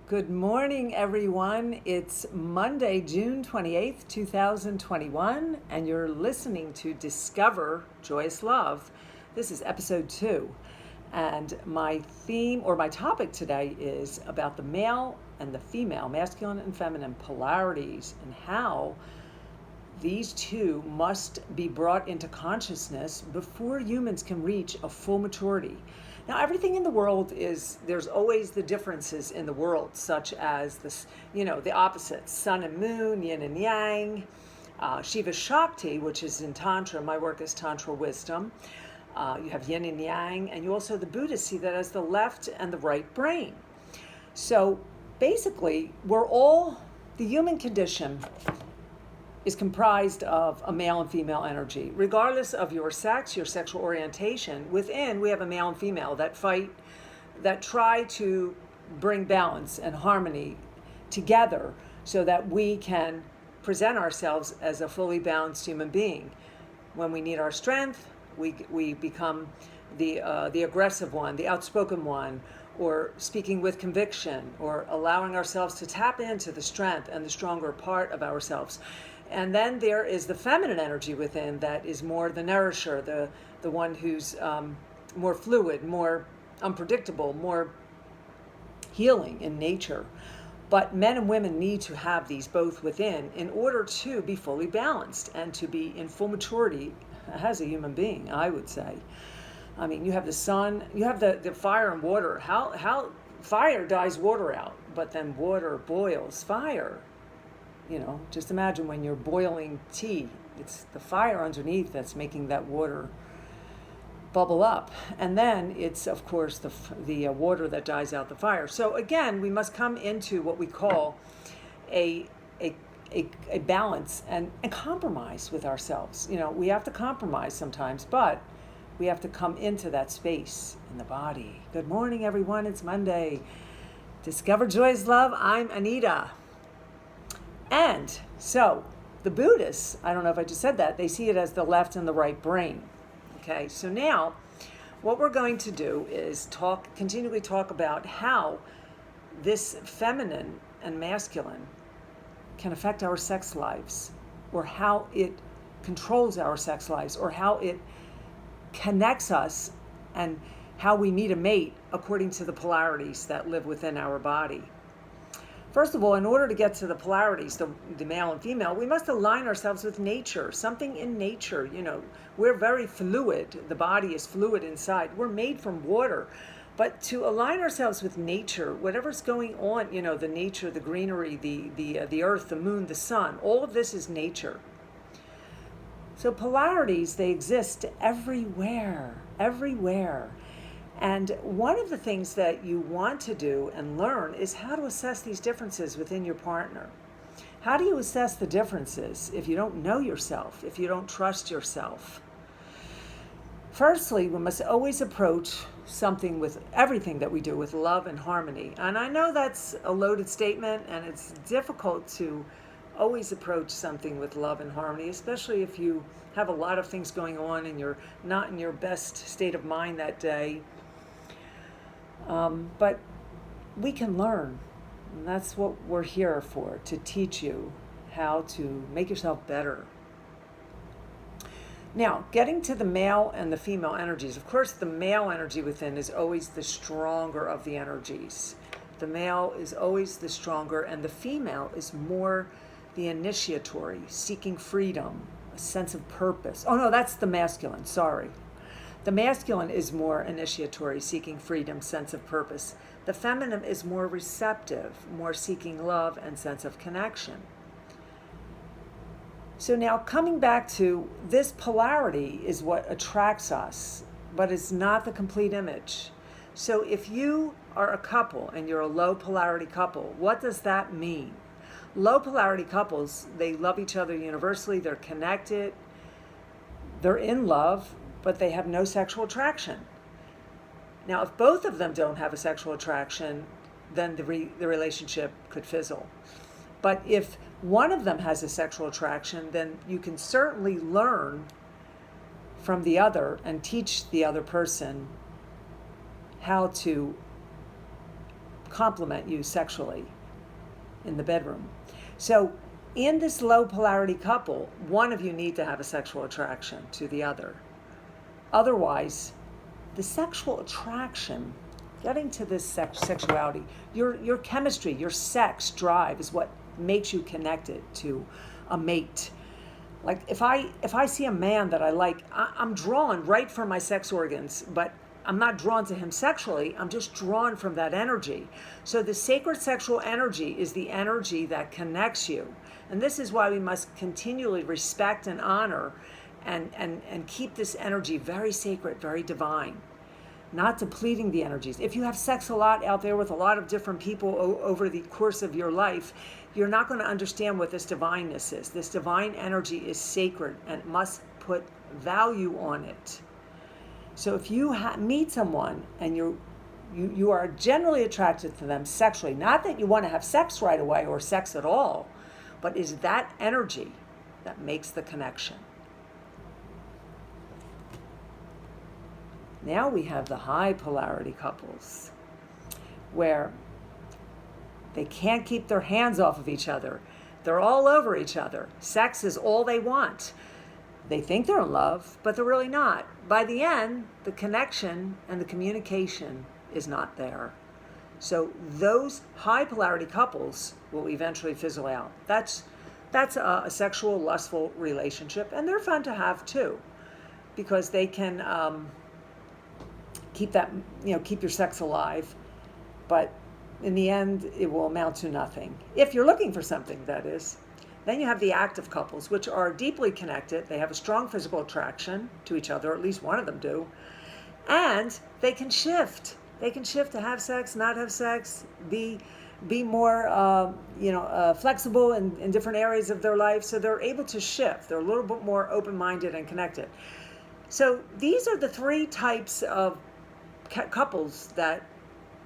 Good morning, everyone. It's Monday, June 28th, 2021, and you're listening to Discover Joyous Love. This is episode 2. And my theme or my topic today is about the male and the female, masculine and feminine polarities, and how these two must be brought into consciousness before humans can reach a full maturity. Now, everything in the world there's always the differences in the world, such as this, the opposites, sun and moon, yin and yang, Shiva Shakti, which is in Tantra. My work is Tantra wisdom. You have yin and yang, and you also, the Buddhists see that as the left and the right brain. So basically, the human condition is comprised of a male and female energy. Regardless of your sex, your sexual orientation, within we have a male and female that fight, that try to bring balance and harmony together so that we can present ourselves as a fully balanced human being. When we need our strength, we become the aggressive one, the outspoken one, or speaking with conviction, or allowing ourselves to tap into the strength and the stronger part of ourselves. And then there is the feminine energy within that is more the nourisher, the one who's more fluid, more unpredictable, more healing in nature. But men and women need to have these both within in order to be fully balanced and to be in full maturity as a human being, I would say. I mean, you have the sun, you have the fire and water. How fire dries water out, but then water boils fire. Just imagine when you're boiling tea, it's the fire underneath that's making that water bubble up. And then it's, of course, the water that dries out the fire. So again, we must come into what we call a balance and compromise with ourselves. We have to compromise sometimes, but we have to come into that space in the body. Good morning, everyone. It's Monday. Discover Joyous Love. I'm Anita. And so the Buddhists, I don't know if I just said that, they see it as the left and the right brain. Okay, so now what we're going to do is continually talk about how this feminine and masculine can affect our sex lives, or how it controls our sex lives, or how it connects us, and how we meet a mate according to the polarities that live within our body. First of all, in order to get to the polarities, the male and female, we must align ourselves with nature, something in nature. We're very fluid. The body is fluid inside. We're made from water. But to align ourselves with nature, whatever's going on, the nature, the greenery, the earth, the moon, the sun, all of this is nature. So polarities, they exist everywhere. And one of the things that you want to do and learn is how to assess these differences within your partner. How do you assess the differences if you don't know yourself, if you don't trust yourself? Firstly, we must always approach everything that we do with love and harmony. And I know that's a loaded statement, and it's difficult to always approach something with love and harmony, especially if you have a lot of things going on and you're not in your best state of mind that day. But we can learn, and that's what we're here for, to teach you how to make yourself better. Now, getting to the male and the female energies, of course, the male energy within is always the stronger of the energies. The male is always the stronger, and the female is more the initiatory, seeking freedom, a sense of purpose. Oh no, that's the masculine, sorry. The masculine is more initiatory, seeking freedom, sense of purpose. The feminine is more receptive, more seeking love and sense of connection. So now coming back to this polarity is what attracts us, but it's not the complete image. So if you are a couple and you're a low polarity couple, what does that mean? Low polarity couples, they love each other universally, they're connected, they're in love, but they have no sexual attraction. Now, if both of them don't have a sexual attraction, then the relationship could fizzle. But if one of them has a sexual attraction, then you can certainly learn from the other and teach the other person how to complement you sexually in the bedroom. So in this low polarity couple, one of you need to have a sexual attraction to the other. Otherwise, the sexual attraction, getting to this sexuality, your chemistry, your sex drive is what makes you connected to a mate. Like if I see a man that I like, I'm drawn right from my sex organs, but I'm not drawn to him sexually. I'm just drawn from that energy. So the sacred sexual energy is the energy that connects you. And this is why we must continually respect and honor and keep this energy very sacred, very divine, not depleting the energies. If you have sex a lot out there with a lot of different people over the course of your life, you're not going to understand what this divineness is. This divine energy is sacred and must put value on it. So if you meet someone and you are generally attracted to them sexually, not that you want to have sex right away or sex at all, but is that energy that makes the connection. Now we have the high polarity couples where they can't keep their hands off of each other. They're all over each other. Sex is all they want. They think they're in love, but they're really not. By the end, the connection and the communication is not there. So those high polarity couples will eventually fizzle out. That's a sexual, lustful relationship, and they're fun to have too, because they can keep your sex alive, but in the end, it will amount to nothing. If you're looking for something, that is. Then you have the active couples, which are deeply connected. They have a strong physical attraction to each other, or at least one of them do. And they can shift. They can shift to have sex, not have sex, be more flexible in different areas of their life. So they're able to shift. They're a little bit more open-minded and connected. So these are the three types of couples that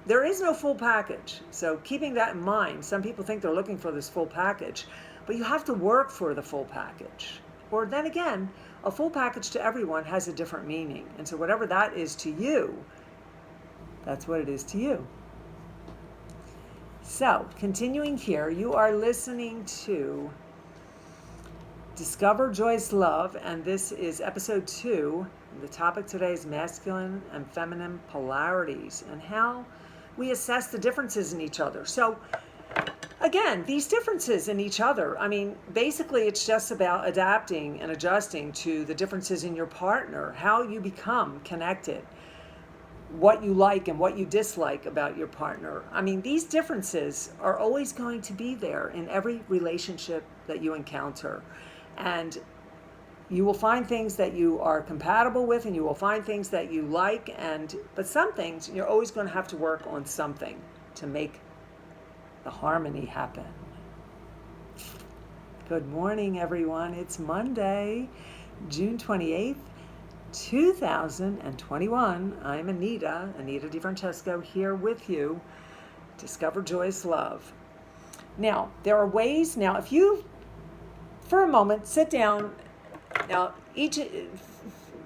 there is no full package. So keeping that in mind, some people think they're looking for this full package, but you have to work for the full package. Or then again, a full package to everyone has a different meaning. And so whatever that is to you, that's what it is to you. So continuing here, you are listening to Discover Joyous Love, and this is episode 2. The topic today is masculine and feminine polarities and how we assess the differences in each other. So again, these differences in each other, basically it's just about adapting and adjusting to the differences in your partner, how you become connected, what you like and what you dislike about your partner. These differences are always going to be there in every relationship that you encounter. And you will find things that you are compatible with, and you will find things that you like, but some things you're always going to have to work on something to make the harmony happen. Good morning, everyone. It's Monday, June 28th, 2021. I'm Anita DeFrancesco, here with you. Discover Joyous Love. Now, there are ways. Now, if you, for a moment, sit down. Now,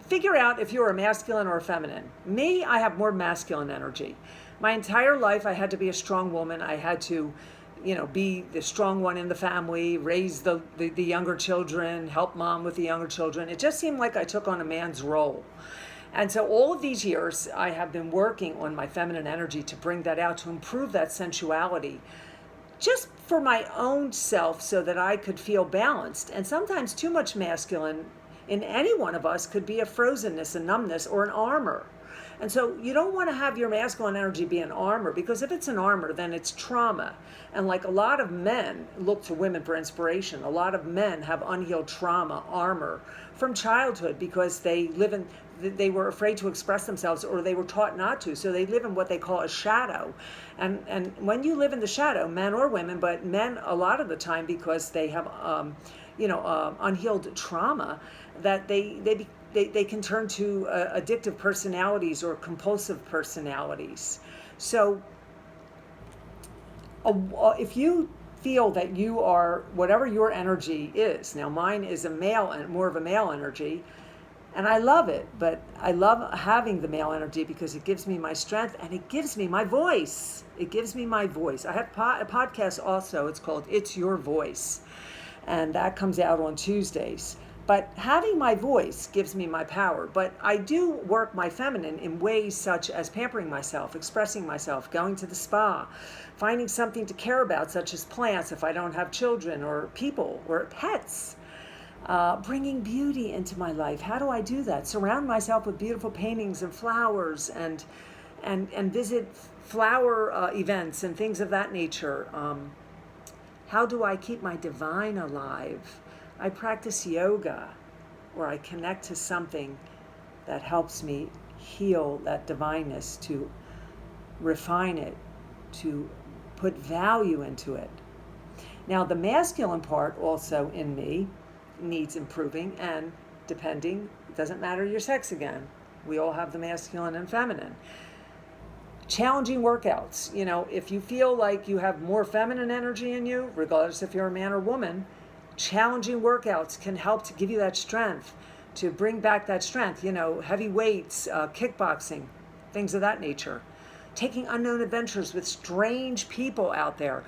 figure out if you're a masculine or a feminine. Me, I have more masculine energy. My entire life, I had to be a strong woman. I had to, be the strong one in the family, raise the younger children, help mom with the younger children. It just seemed like I took on a man's role. And so all of these years, I have been working on my feminine energy to bring that out, to improve that sensuality, just for my own self, so that I could feel balanced. And sometimes too much masculine in any one of us could be a frozenness, a numbness, or an armor. And so you don't want to have your masculine energy be an armor, because if it's an armor, then it's trauma. And like a lot of men look to women for inspiration. A lot of men have unhealed trauma, armor from childhood, because they were afraid to express themselves, or they were taught not to. So they live in what they call a shadow. And when you live in the shadow, men or women, but men a lot of the time, because they have unhealed trauma, that they can turn to addictive personalities or compulsive personalities. So if you feel that you are, whatever your energy is, now mine is more of a male energy, And I love it, but I love having the male energy because it gives me my strength and it gives me my voice. It gives me my voice. I have a podcast also. It's called It's Your Voice. And that comes out on Tuesdays. But having my voice gives me my power. But I do work my feminine in ways such as pampering myself, expressing myself, going to the spa, finding something to care about, such as plants if I don't have children, or people, or pets. Bringing beauty into my life. How do I do that? Surround myself with beautiful paintings and flowers, and visit flower events and things of that nature. How do I keep my divine alive? I practice yoga, where I connect to something that helps me heal that divineness, to refine it, to put value into it. Now, the masculine part also in me needs improving, and depending, it doesn't matter your sex again. We all have the masculine and feminine. Challenging workouts. You know, if you feel like you have more feminine energy in you, regardless if you're a man or woman, challenging workouts can help to give you that strength, to bring back that strength. You know, heavy weights, kickboxing, things of that nature. Taking unknown adventures with strange people out there.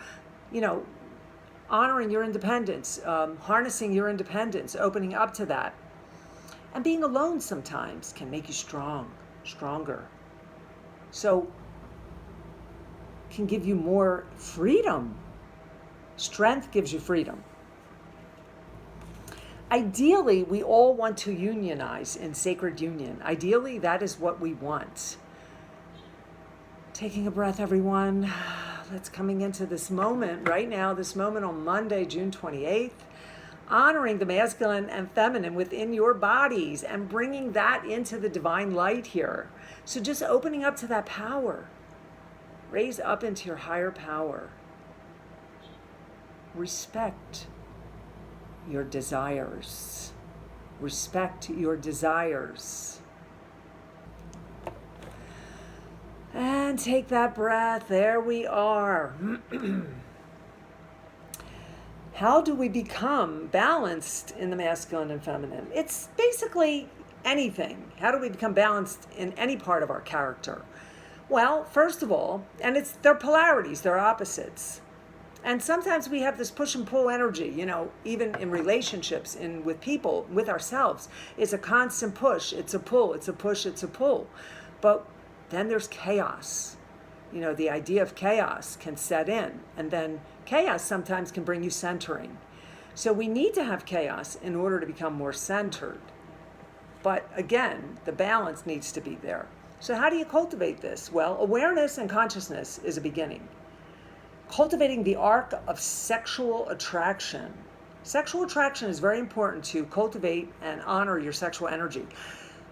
You know, honoring your independence, harnessing your independence, opening up to that. And being alone sometimes can make you stronger. So, can give you more freedom. Strength gives you freedom. Ideally, we all want to unionize in sacred union. Ideally, that is what we want. Taking a breath, everyone. Let's coming into this moment right now, this moment on Monday, June 28th, honoring the masculine and feminine within your bodies and bringing that into the divine light here. So just opening up to that power. Raise up into your higher power. Respect your desires. Respect your desires. And take that breath. There we are. How do we become balanced in the masculine and feminine? It's basically anything. How do we become balanced in any part of our character? Well, first of all, and they're polarities, they're opposites. And sometimes we have this push and pull energy, you know, even in relationships, with people, with ourselves. It's a constant push, it's a pull, it's a push, it's a pull. But then there's chaos. You know, the idea of chaos can set in, and then chaos sometimes can bring you centering. So we need to have chaos in order to become more centered. But again, the balance needs to be there. So how do you cultivate this? Well, awareness and consciousness is a beginning. Cultivating the arc of sexual attraction. Sexual attraction is very important to cultivate and honor your sexual energy.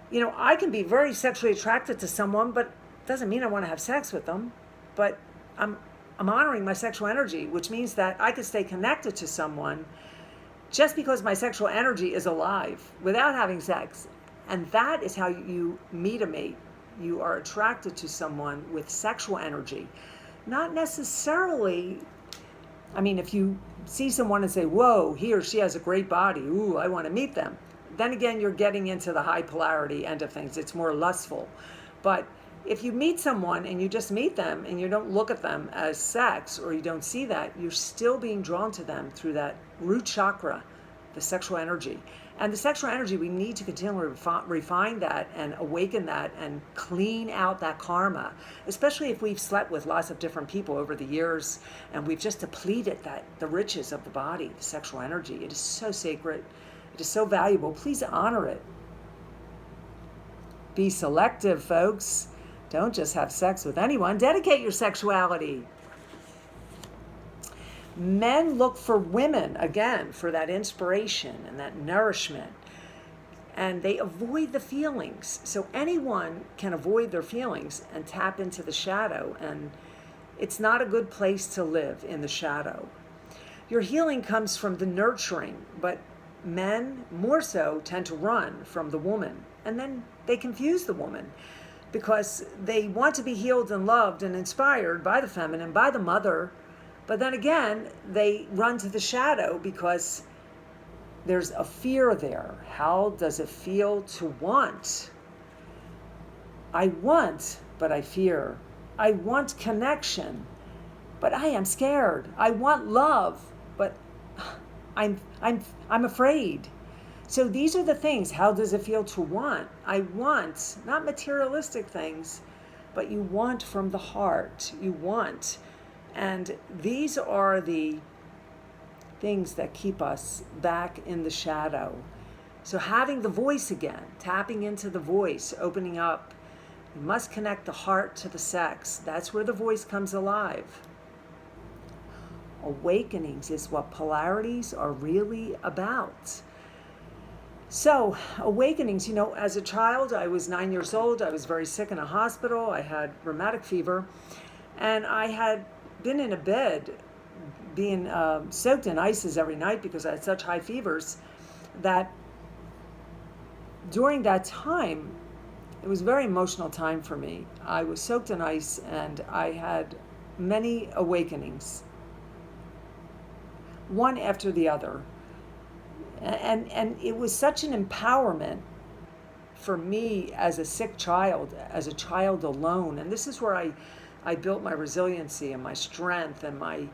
You know, I can be very sexually attracted to someone, but it doesn't mean I want to have sex with them. But I'm honoring my sexual energy, which means that I could stay connected to someone just because my sexual energy is alive without having sex. And that is how you meet a mate. You are attracted to someone with sexual energy. Not necessarily, I mean, if you see someone and say, whoa, he or she has a great body, ooh, I want to meet them. Then again, you're getting into the high polarity end of things. It's more lustful. But if you meet someone and you just meet them and you don't look at them as sex, or you don't see that, you're still being drawn to them through that root chakra, the sexual energy. And the sexual energy, we need to continually refine that and awaken that and clean out that karma, especially if we've slept with lots of different people over the years and we've just depleted the riches of the body, the sexual energy. It is so sacred. It is so valuable. Please honor it. Be selective, folks. Don't just have sex with anyone. Dedicate your sexuality. Men look for women, again, for that inspiration and that nourishment. And they avoid the feelings. So anyone can avoid their feelings and tap into the shadow. And it's not a good place to live, in the shadow. Your healing comes from the nurturing, but men more so tend to run from the woman. And then they confuse the woman because they want to be healed and loved and inspired by the feminine, by the mother. But then again, they run to the shadow because there's a fear there. How does it feel to want? I want, but I fear. I want connection, but I am scared. I want love, but I'm afraid. So these are the things. How does it feel to want? I want, not materialistic things, but you want from the heart. You want. And these are the things that keep us back in the shadow. So having the voice again, tapping into the voice, opening up. You must connect the heart to the sex. That's where the voice comes alive. Awakenings is what polarities are really about. So, awakenings, as a child, I was 9 years old. I was very sick in a hospital. I had rheumatic fever. And I had been in a bed being soaked in ices every night because I had such high fevers that during that time, it was a very emotional time for me. I was soaked in ice and I had many awakenings, one after the other. And it was such an empowerment for me as a sick child, as a child alone. And this is where I built my resiliency and my strength and my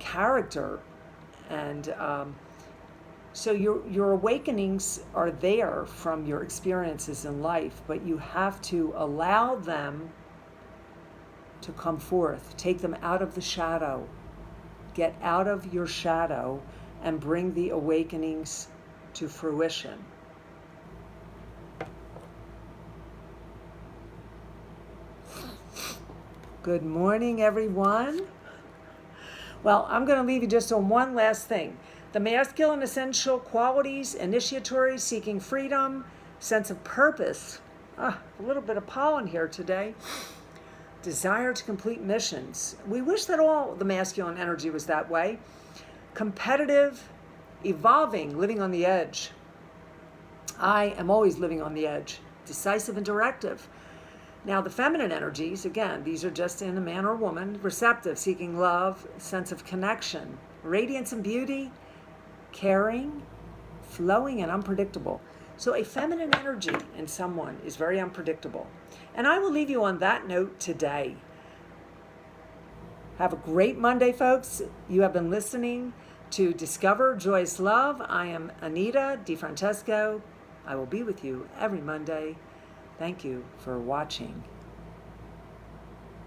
character. And so your awakenings are there from your experiences in life, but you have to allow them to come forth. Take them out of the shadow. Get out of your shadow and bring the awakenings to fruition. Good morning, everyone. Well, I'm going to leave you just on one last thing. The masculine essential qualities, initiatory, seeking freedom, sense of purpose. A little bit of pollen here today. Desire to complete missions. We wish that all the masculine energy was that way. Competitive, evolving, living on the edge. I am always living on the edge. Decisive and directive. Now the feminine energies, again, these are just in a man or woman. Receptive, seeking love, sense of connection. Radiance and beauty, caring, flowing and unpredictable. So a feminine energy in someone is very unpredictable. And I will leave you on that note today. Have a great Monday, folks. You have been listening to Discover Joyous Love. I am Anita DeFrancesco. I will be with you every Monday. Thank you for watching.